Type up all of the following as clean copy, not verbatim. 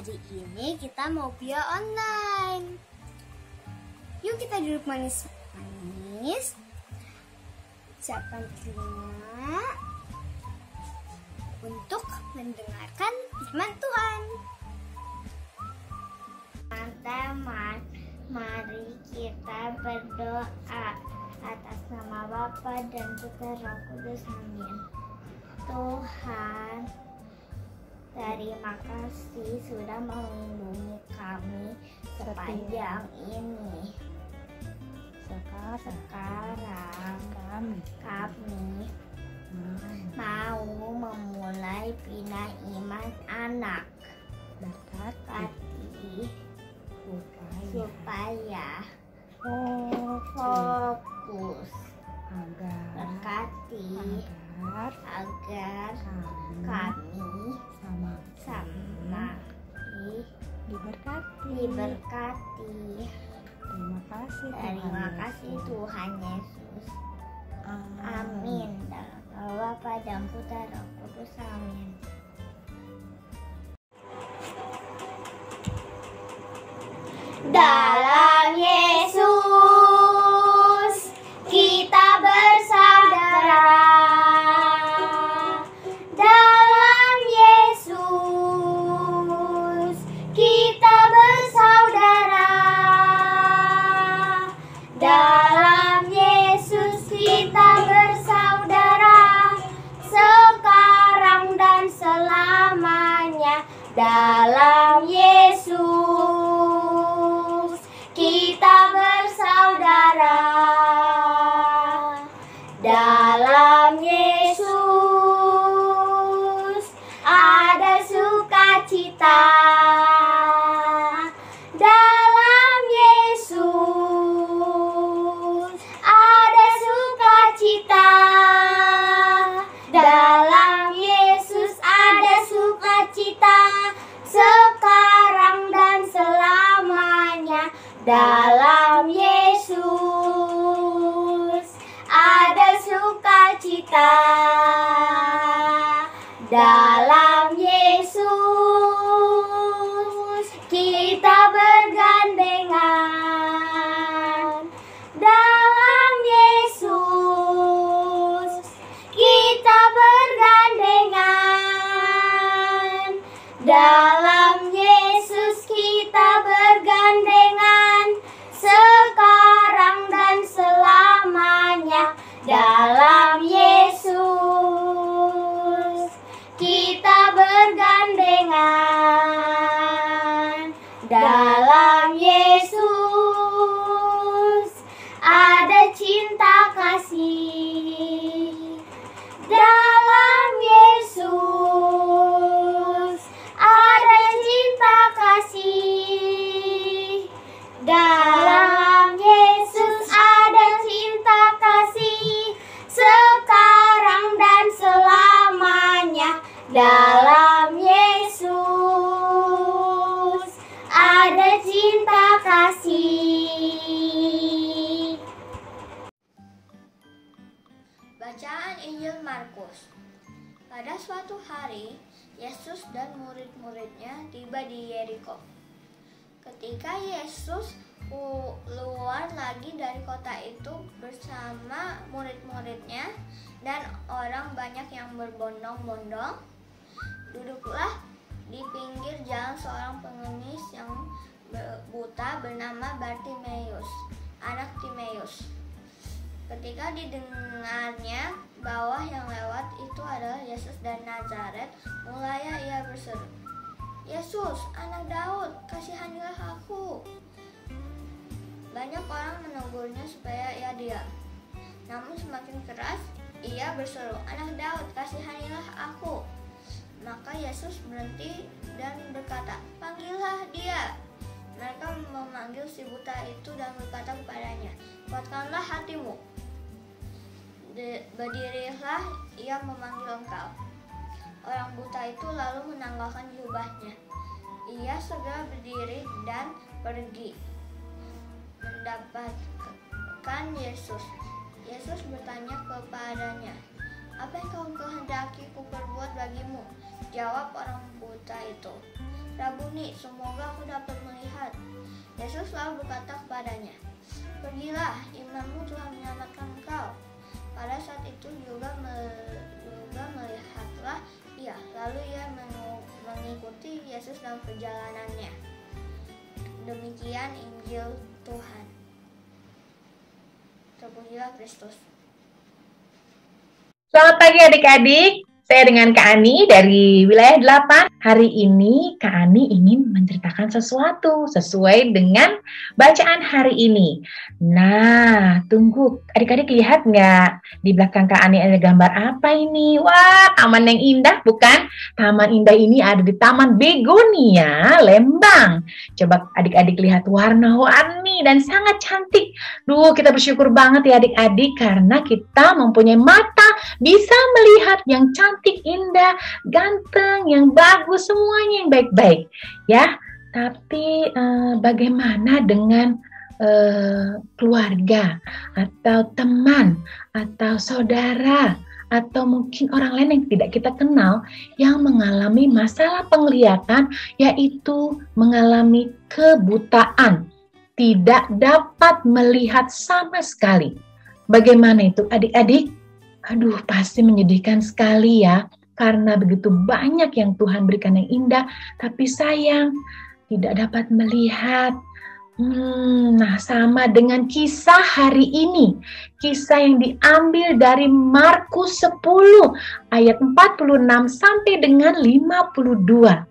Hari ini kita mau via online. Yuk kita duduk manis-manis. Siapkan telinga untuk mendengarkan firman Tuhan. Teman-teman, mari kita berdoa atas nama Bapa dan Putra Roh Kudus. Amin. Tuhan, terima kasih sudah melindungi kami sepanjang ini. Sekarang kami mau memulai bina iman anak. Berkati supaya fokus agar kami sama diberkati. Terima kasih Tuhan Yesus. Amin. Dalam nama Bapa dan Putra Roh Kudus. Amin. Dalam Yesus kita bersaudara. Dalam Yesus kita bersaudara. Dalam Yesus kita bersaudara, sekarang dan selamanya. Dalam Yesus kita bersaudara. Dalam Yesus ada sukacita. Dalam Yesus ada sukacita. Dalam Yesus ada sukacita, sekarang dan selamanya. Dalam Yesus ada sukacita. Dalam Yesus kita bergandengan. Dalam Yesus kita bergandengan. Dalam Yesus kita bergandengan, sekarang dan selamanya. Dalam Yesus kita bergandengan. Dalam Yesus ada cinta kasih. Dalam Yesus ada cinta kasih. Dalam Yesus ada cinta kasih, sekarang dan selamanya. Dalam Yesus ada cinta kasih. Bacaan Injil Markus. Pada suatu hari, Yesus dan murid-muridnya tiba di Yeriko. Ketika Yesus keluar lagi dari kota itu bersama murid-muridnya dan orang banyak yang berbondong-bondong, duduklah di pinggir jalan seorang pengemis yang buta bernama Bartimeus, anak Timeus. Ketika didengarnya bahwa yang lewat itu adalah Yesus dari Nazaret, mulainya ia berseru, "Yesus, anak Daud, kasihanilah aku." Banyak orang menegurnya supaya ia diam. Namun semakin keras ia berseru, "Anak Daud, kasihanilah aku." Maka Yesus berhenti dan berkata, "Panggillah dia." Mereka memanggil si buta itu dan berkata kepadanya, "Kuatkanlah hatimu. Berdirilah, ia memanggil engkau." Orang buta itu lalu menanggalkan jubahnya. Ia segera berdiri dan pergi mendapatkan Yesus. Yesus bertanya kepadanya, "Apa yang kau kehendaki ku perbuat bagimu?" Jawab orang buta itu, Rabuni, semoga aku dapat melihat. Yesus lalu berkata kepadanya, pergilah, imanmu telah menyelamatkan engkau. Pada saat itu juga melihatlah ia, lalu ia mengikuti Yesus dalam perjalanannya. Demikian Injil Tuhan. Terpujilah Kristus. Selamat pagi adik-adik. Saya dengan Kak Ani dari wilayah 8. Hari ini Kak Ani ingin menceritakan sesuatu sesuai dengan bacaan hari ini. Nah, tunggu. Adik-adik lihat nggak? Di belakang Kak Ani ada gambar apa ini? Wah, taman yang indah bukan? Taman indah ini ada di Taman Begonia, Lembang. Coba adik-adik lihat warna-warni dan sangat cantik. Duh, kita bersyukur banget ya adik-adik karena kita mempunyai mata bisa melihat yang cantik, indah, ganteng, yang bagus, semuanya yang baik-baik ya. Tapi bagaimana dengan keluarga atau teman atau saudara atau mungkin orang lain yang tidak kita kenal yang mengalami masalah penglihatan, yaitu mengalami kebutaan, tidak dapat melihat sama sekali. Bagaimana itu adik-adik? Aduh, pasti menyedihkan sekali ya, karena begitu banyak yang Tuhan berikan yang indah, tapi sayang tidak dapat melihat. Nah, sama dengan kisah hari ini, kisah yang diambil dari Markus 10 ayat 46 sampai dengan 52.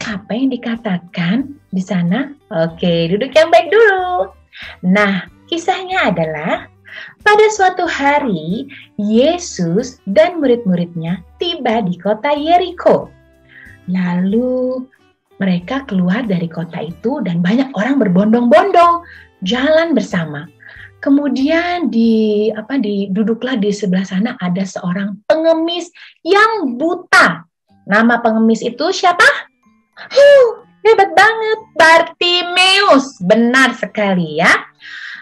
Apa yang dikatakan di sana? Oke, duduk yang baik dulu. Nah, kisahnya adalah pada suatu hari, Yesus dan murid-muridnya tiba di kota Yeriko. Lalu mereka keluar dari kota itu dan banyak orang berbondong-bondong jalan bersama. Kemudian duduklah di sebelah sana ada seorang pengemis yang buta. Nama pengemis itu siapa? Hebat banget, Bartimeus. Benar sekali ya.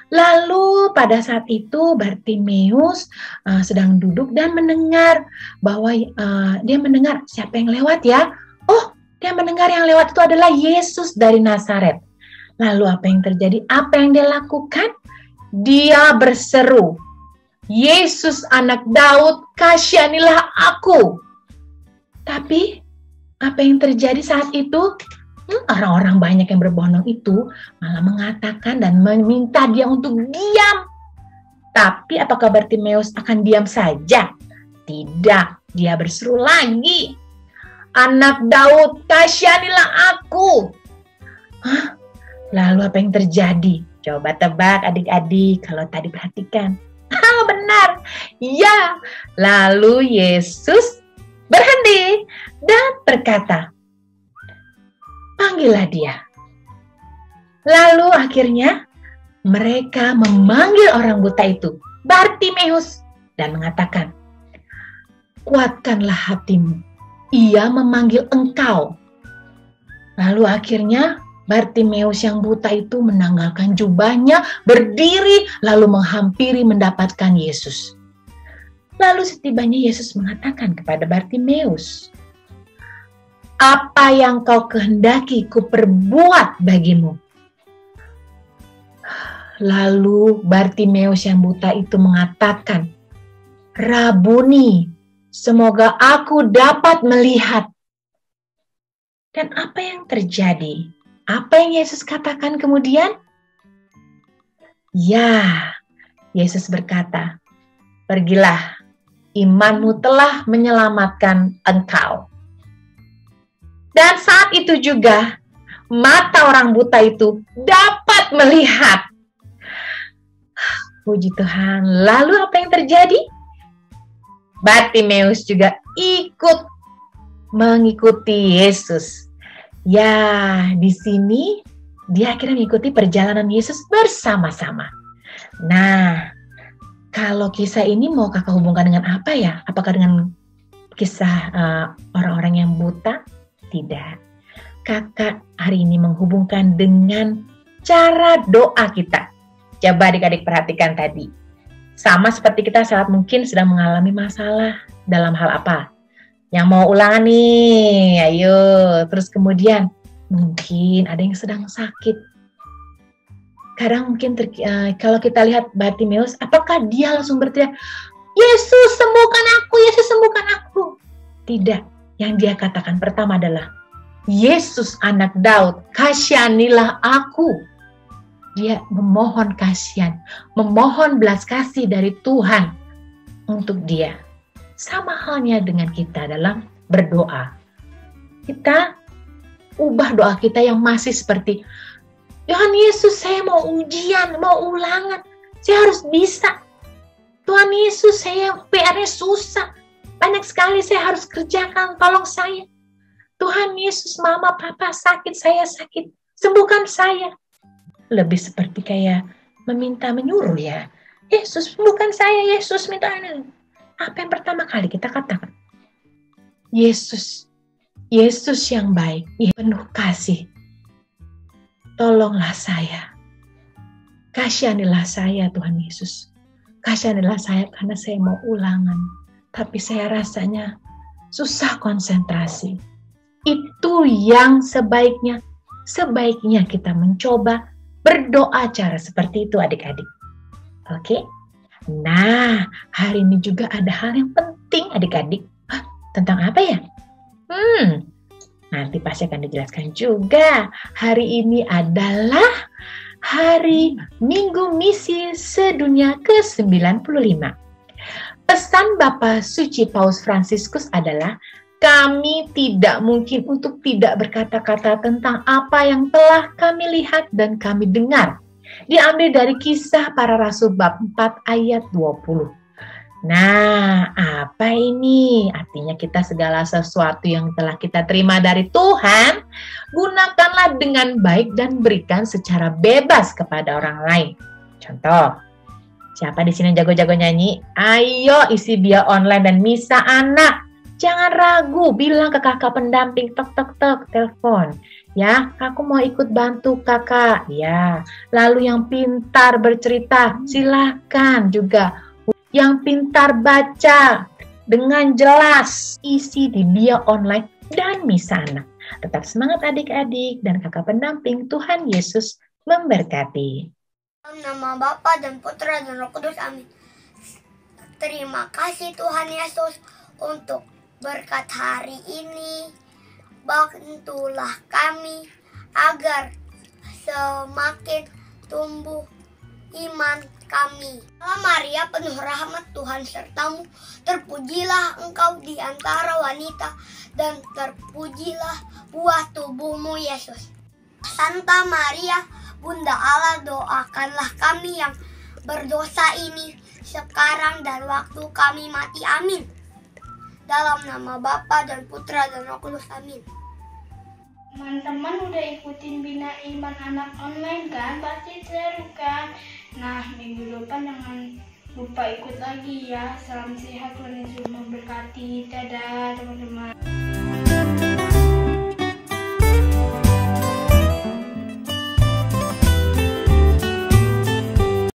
Lalu pada saat itu Bartimeus sedang duduk dan mendengar bahwa dia mendengar siapa yang lewat ya? Oh, dia mendengar yang lewat itu adalah Yesus dari Nazaret. Lalu apa yang terjadi? Apa yang dia lakukan? Dia berseru, Yesus anak Daud, kasihanilah aku. Tapi apa yang terjadi saat itu? Orang-orang banyak yang berbondong itu malah mengatakan dan meminta dia untuk diam. Tapi apakah Bartimeus akan diam saja? Tidak, dia berseru lagi. Anak Daud, kasihanilah aku. Lalu apa yang terjadi? Coba tebak adik-adik kalau tadi perhatikan. Benar, ya. Lalu Yesus berhenti dan berkata, panggillah dia. Lalu akhirnya mereka memanggil orang buta itu, Bartimeus, dan mengatakan, kuatkanlah hatimu, ia memanggil engkau. Lalu akhirnya Bartimeus yang buta itu menanggalkan jubahnya, berdiri, lalu menghampiri mendapatkan Yesus. Lalu setibanya Yesus mengatakan kepada Bartimeus, apa yang kau kehendaki ku perbuat bagimu. Lalu Bartimeus yang buta itu mengatakan, Rabuni, semoga aku dapat melihat. Dan apa yang terjadi? Apa yang Yesus katakan kemudian? Ya, Yesus berkata, pergilah, imanmu telah menyelamatkan engkau. Dan saat itu juga mata orang buta itu dapat melihat. Puji Tuhan. Lalu apa yang terjadi? Bartimeus juga ikut mengikuti Yesus. Ya, di sini dia akhirnya mengikuti perjalanan Yesus bersama-sama. Nah, kalau kisah ini mau kakak hubungkan dengan apa ya? Apakah dengan kisah orang-orang yang buta? Tidak. Kakak hari ini menghubungkan dengan cara doa kita. Coba adik-adik perhatikan tadi. Sama seperti kita saat mungkin sedang mengalami masalah dalam hal apa? Yang mau ulangan nih, ayo. Terus kemudian Mungkin ada yang sedang sakit. Kadang mungkin kalau kita lihat Bartimeus, apakah dia langsung berteriak, Yesus sembuhkan aku, Yesus sembuhkan aku? Tidak. Yang dia katakan pertama adalah, Yesus anak Daud, kasihanilah aku. Dia memohon kasihan, memohon belas kasih dari Tuhan untuk dia. Sama halnya dengan kita dalam berdoa. Kita ubah doa kita yang masih seperti, Tuhan Yesus, saya mau ujian, mau ulangan, saya harus bisa. Tuhan Yesus, saya PR-nya susah, banyak sekali saya harus kerjakan, tolong saya. Tuhan Yesus, mama, papa sakit, saya sakit, sembuhkan saya. Lebih seperti kayak meminta menyuruh ya. Yesus, sembuhkan saya, Yesus, minta ini. Apa yang pertama kali kita katakan? Yesus, Yesus yang baik, penuh kasih. Tolonglah saya. Kasihanilah saya, Tuhan Yesus. Kasihanilah saya karena saya mau ulangan. Tapi saya rasanya susah konsentrasi. Itu yang sebaiknya kita mencoba berdoa cara seperti itu adik-adik. Oke? Nah, hari ini juga ada hal yang penting adik-adik. Tentang apa ya? Nanti pasti akan dijelaskan juga. Hari ini adalah hari Minggu Misi Sedunia ke-95. Pesan Bapa Suci Paus Fransiskus adalah, kami tidak mungkin untuk tidak berkata-kata tentang apa yang telah kami lihat dan kami dengar. Diambil dari Kisah Para Rasul bab 4 ayat 20. Nah, apa ini? Artinya kita segala sesuatu yang telah kita terima dari Tuhan, gunakanlah dengan baik dan berikan secara bebas kepada orang lain. Contoh, siapa di sini jago-jago nyanyi? Ayo isi bio online dan misa anak. Jangan ragu, bilang ke kakak pendamping, tok, telepon. Ya, aku mau ikut bantu kakak. Ya, lalu yang pintar bercerita, silakan juga. Yang pintar baca dengan jelas, isi di bio online dan misa anak. Tetap semangat adik-adik dan kakak pendamping. Tuhan Yesus memberkati. Dalam nama Bapa dan Putra dan Roh Kudus, amin. Terima kasih Tuhan Yesus untuk berkat hari ini. Bantulah kami agar semakin tumbuh iman kami. Allah Maria penuh rahmat, Tuhan sertamu. Terpujilah engkau di antara wanita, dan terpujilah buah tubuhmu Yesus. Santa Maria, Bunda Allah, doakanlah kami yang berdosa ini sekarang dan waktu kami mati. Amin. Dalam nama Bapa dan Putra dan Roh Kudus, amin. Teman-teman udah ikutin Bina Iman Anak online kan? Pasti seru kan? Nah, minggu depan jangan lupa ikut lagi ya. Salam sehat, Tuhan Yesus memberkati. Dadah teman-teman.